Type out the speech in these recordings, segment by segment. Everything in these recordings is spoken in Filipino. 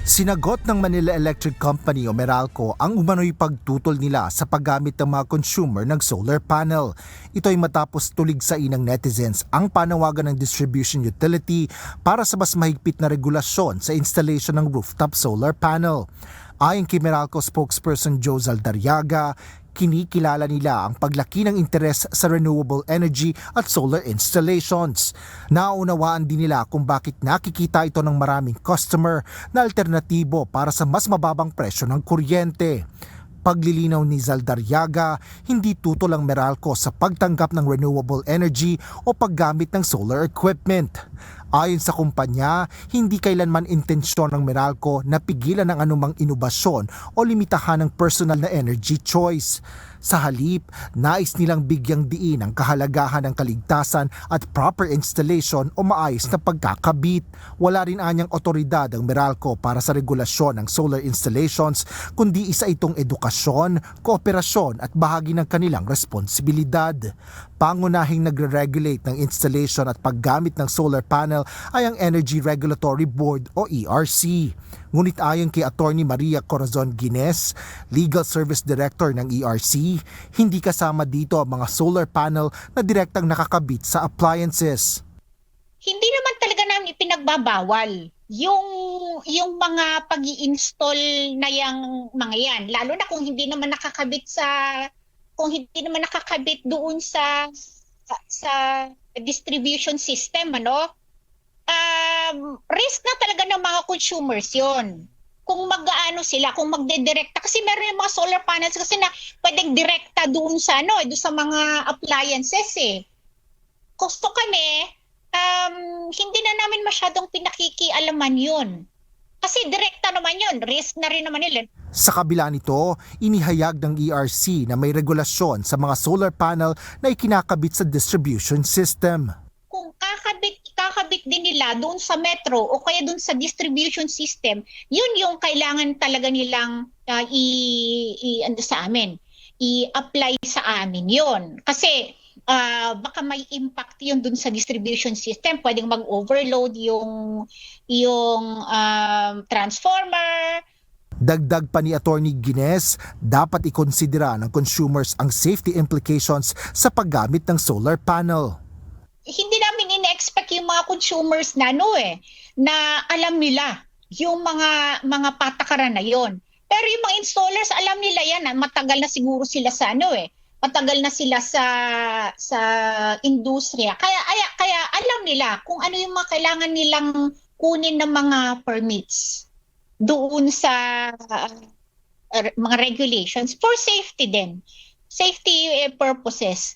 Sinagot ng Manila Electric Company o Meralco ang umano'y pagtutol nila sa paggamit ng mga consumer ng solar panel. Ito ay matapos tuligsain ng netizens ang panawagan ng distribution utility para sa mas mahigpit na regulasyon sa installation ng rooftop solar panel. Ayon kay Meralco spokesperson Joe Zaldarriaga, kinikilala nila ang paglaki ng interes sa renewable energy at solar installations. Naunawaan din nila kung bakit nakikita ito ng maraming customer na alternatibo para sa mas mababang presyo ng kuryente. Paglilinaw ni Zaldarriaga, hindi tutol ang Meralco sa pagtanggap ng renewable energy o paggamit ng solar equipment. Ayon sa kumpanya, hindi kailanman intensyon ng Meralco na pigilan ang anumang inobasyon o limitahan ng personal na energy choice. Sa halip, nais nilang bigyang diin ang kahalagahan ng kaligtasan at proper installation o maayos na pagkakabit. Wala rin anyang otoridad ang Meralco para sa regulasyon ng solar installations, kundi isa itong edukasyon, kooperasyon at bahagi ng kanilang responsibilidad. Pangunahing nagre-regulate ng installation at paggamit ng solar panel ay ang Energy Regulatory Board o ERC. Ngunit ayon kay Attorney Maria Corazon Guines, Legal Service Director ng ERC, hindi kasama dito ang mga solar panel na direktang nakakabit sa appliances. Hindi naman talaga namin ipinagbabawal yung mga pag-i-install na yung mga yan, lalo na kung hindi naman nakakabit doon sa distribution system, risk na talaga ng mga consumers yon. Kung kung magdidirekta, kasi meron yung mga solar panels kasi na pwedeng direkta doon sa doon sa mga appliances Gusto kami, hindi na namin masyadong pinakikialaman yun. Kasi direkta naman yun, risk na rin naman nila. Sa kabila nito, inihayag ng ERC na may regulasyon sa mga solar panel na ikinakabit sa distribution system. Kung kakabit din nila doon sa metro o kaya doon sa distribution system, yun yung kailangan talaga nilang i-apply sa amin yun. Kasi baka may impact yun doon sa distribution system, pwedeng mag-overload yung transformer. Dagdag pa ni Attorney Guines, dapat ikonsidera ng consumers ang safety implications sa paggamit ng solar panel. Hindi namin ina-expect yung mga consumers na na alam nila yung mga patakaran na yon. Pero yung mga installers, alam nila yan, matagal na siguro sila sa matagal na sila sa industriya. Kaya alam nila kung ano yung mga kailangan nilang kunin ng mga permits doon sa mga regulations for safety din. Safety purposes.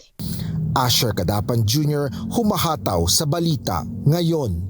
Asher Cadapan Jr. humahataw sa balita ngayon.